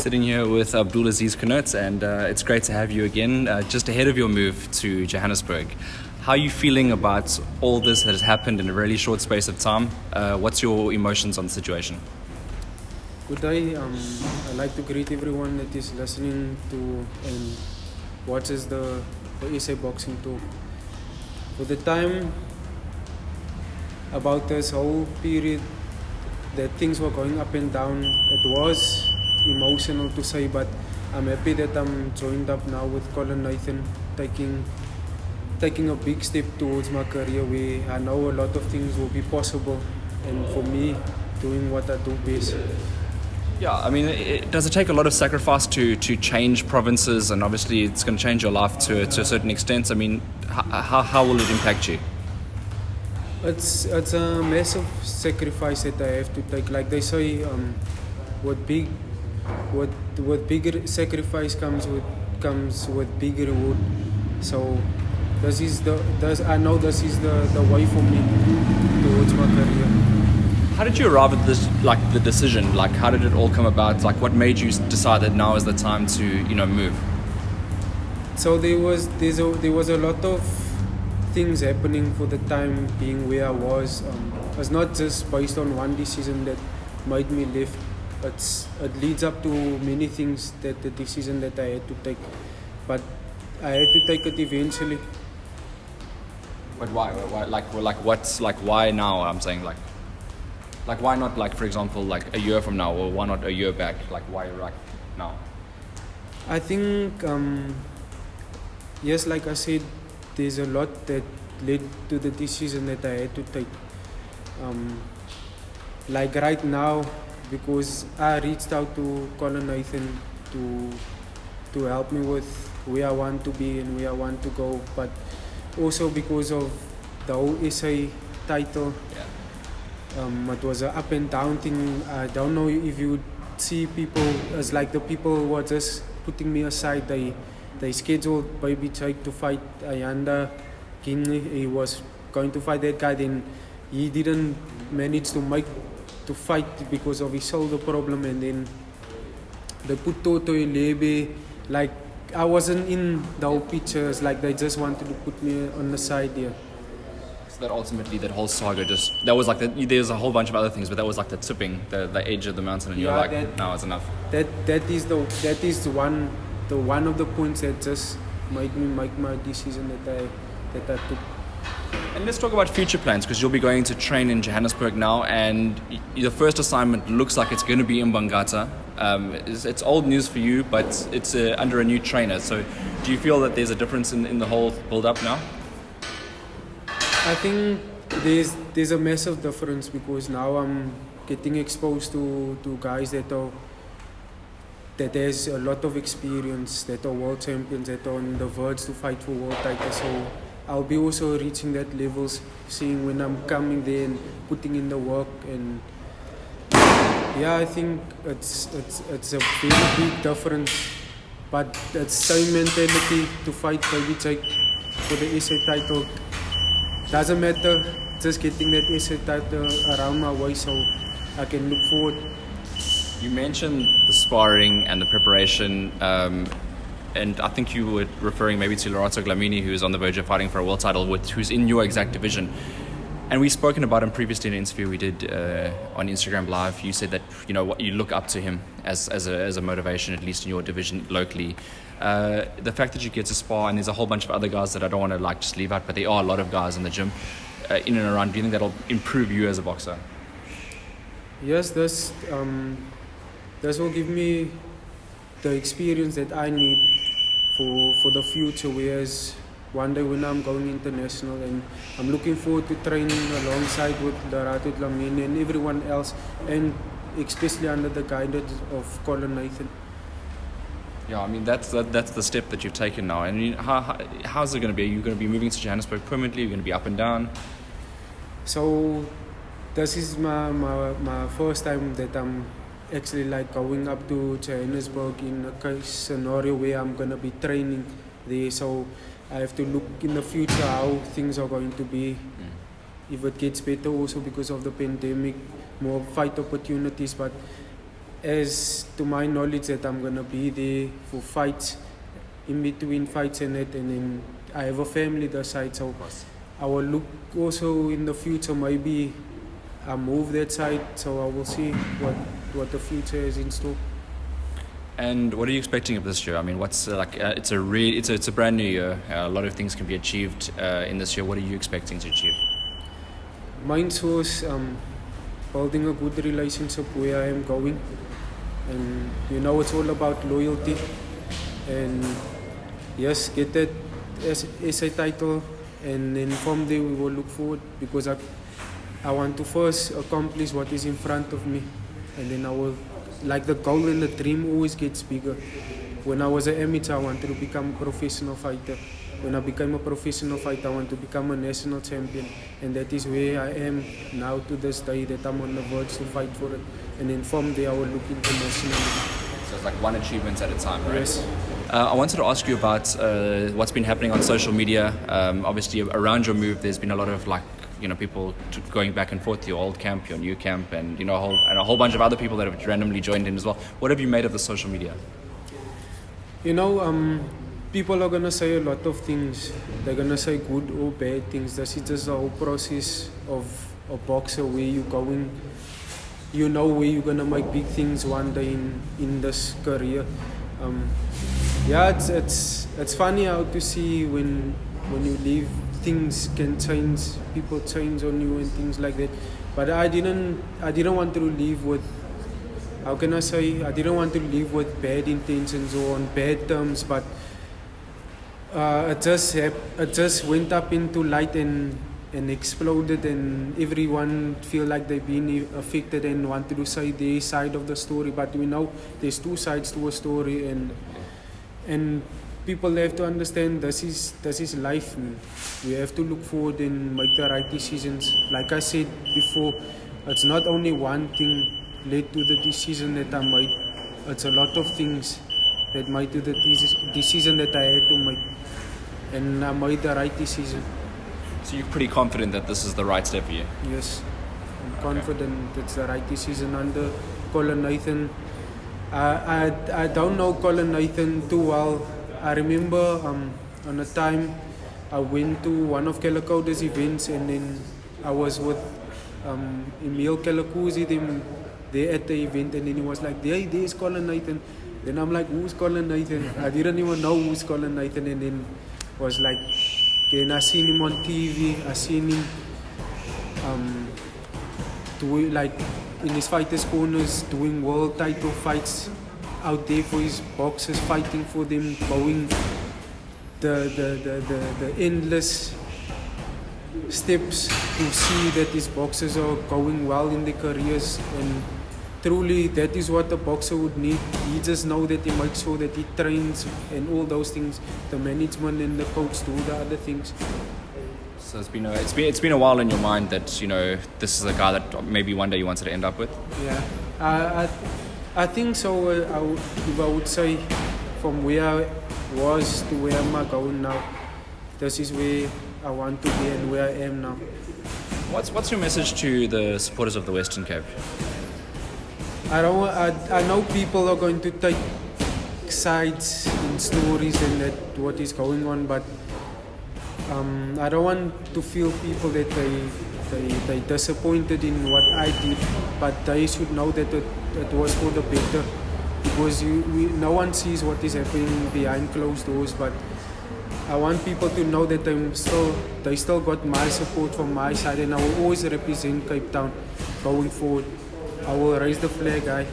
Sitting here with AbdulAziz Kunert, and it's great to have you again, just ahead of your move to Johannesburg. How are you feeling about all this that has happened in a really short space of time? What's your emotions on the situation? Good day. I'd like to greet everyone that is listening to and watches the SA Boxing Talk. For the time about this whole period that things were going up and down, it was emotional to say, but I'm happy that I'm joined up now with Colin Nathan, taking a big step towards my career where I know a lot of things will be possible, and for me, doing what I do best. Yeah, I mean, does it take a lot of sacrifice to change provinces, and obviously it's going to change your life to a certain extent? I mean, how will it impact you? It's a massive sacrifice that I have to take. Like they say, with bigger sacrifice comes with big reward. So I know this is the way for me towards my career. How did you arrive at this, the decision? How did it all come about? What made you decide that now is the time to, move? So there was a lot of things happening for the time being where I was. It's not just based on one decision that made me leave. It leads up to many things, that the decision that I had to take. But I had to take it eventually. But why? Why now? I'm saying why not, for example, a year from now, or why not a year back? Why right now? I think, yes, like I said, there's a lot that led to the decision that I had to take. Right now, because I reached out to Colin Nathan to help me with where I want to be and where I want to go, but also because of the whole SA title. Yeah. It was an up and down thing. I don't know if you would see people as the people who were just putting me aside. They scheduled Baby Jake to fight Ayanda King. He was going to fight that guy, then he didn't manage to fight because of his shoulder problem, and then they put Toto Ilebe. I wasn't in the whole pictures. They just wanted to put me on the side here. That ultimately, that whole saga that was there's a whole bunch of other things, but that was the tipping, the edge of the mountain, and you're now it's enough. That is one of the points that just made me make my decision that I took. And let's talk about future plans, because you'll be going to train in Johannesburg now, and the first assignment looks like it's going to be in Bangata. It's old news for you, but it's under a new trainer. So do you feel that there's a difference in the whole build-up now? I think there's a massive difference, because now I'm getting exposed to guys that has a lot of experience, that are world champions, that are on the verge to fight for world titles. So I'll be also reaching that levels, seeing when I'm coming there and putting in the work. And yeah, I think it's a very big difference, but it's same mentality to fight Baby Jake for the SA title. Doesn't matter, just getting that SA title around my waist so I can look forward. You mentioned the sparring and the preparation, and I think you were referring maybe to Lorato Glamini, who's on the verge of fighting for a world title, who's in your exact division. And we've spoken about him previously in an interview we did on Instagram Live. You said that you look up to him as a motivation, at least in your division locally. The fact that you get to spar, and there's a whole bunch of other guys that I don't want to just leave out, but there are a lot of guys in the gym in and around. Do you think that'll improve you as a boxer? Yes, this will give me the experience that I need for the future, whereas one day when I'm going international, and I'm looking forward to training alongside with Lorato Glamini and everyone else, and especially under the guidance of Colin Nathan. Yeah, I mean that's the step that you've taken now. And how's it going to be? Are you going to be moving to Johannesburg permanently? Are you going to be up and down? So this is my first time that I'm actually going up to Johannesburg in a scenario where I'm going to be training there. So I have to look in the future how things are going to be. If it gets better also because of the pandemic, more fight opportunities. But as to my knowledge that I'm gonna be there for fights, in between fights and that, and then I have a family that side, so I will look also in the future, maybe I move that side, so I will see what the future is in store. And what are you expecting of this year? I mean, what's it's a brand new year. A lot of things can be achieved in this year. What are you expecting to achieve? Mine was building a good relationship where I am going, and it's all about loyalty, and yes, get that SA title, and then from there we will look forward, because I want to first accomplish what is in front of me, and then I will, like, the goal and the dream always gets bigger. When I was an amateur, I wanted to become a professional fighter. When I became a professional fighter, I want to become a national champion, and that is where I am now to this day, that I'm on the verge to fight for it, and then from there I will look internationally. So it's like one achievement at a time, right? Yes. I wanted to ask you about what's been happening on social media. Obviously, around your move, there's been a lot of people going back and forth, your old camp, your new camp, and a whole bunch of other people that have randomly joined in as well. What have you made of the social media? People are gonna say a lot of things. They're gonna say good or bad things. This is just the whole process of a boxer, where you're going. Where you're gonna make big things one day in this career. It's funny how to see when you leave, things can change, people change on you and things like that. But I didn't want to leave with, how can I say, I didn't want to leave with bad intentions or on bad terms, but it just went up into light and exploded, and everyone feel like they've been affected and wanted to say their side of the story. But we know there's two sides to a story, and people have to understand this is life. We have to look forward and make the right decisions. Like I said before, it's not only one thing led to the decision that I made. It's a lot of things that made to the decision that I had to make, and I made the right decision. So you're pretty confident that this is the right step for you? Yes, I'm confident it's the right decision under Colin Nathan. I don't know Colin Nathan too well. I remember on a time I went to one of Kelakoda's events, and then I was with Emil Kelakuzi there at the event, and then he was like, there's Colin Nathan. Then I'm like, who's Colin Nathan? I didn't even know who's Colin Nathan, and then was like, okay, and I seen him on TV, I seen him doing, like, in his fighters' corners, doing world title fights out there for his boxers, fighting for them, going the endless steps to see that his boxers are going well in their careers, and truly that is what a boxer would need. He just know that he makes sure that he trains and all those things, the management and the coach do the other things. So it's been a while in your mind that this is a guy that maybe one day you wanted to end up with. Yeah, I think so. If I would say, from where I was to where I'm going now, this is where I want to be and where I am now. What's your message to the supporters of the Western Cape? I know people are going to take sides in stories and that what is going on, but I don't want to feel people that they disappointed in what I did, but they should know that it was for the better, because no one sees what is happening behind closed doors. But I want people to know that they still got my support from my side, and I will always represent Cape Town going forward. I will raise the flag high.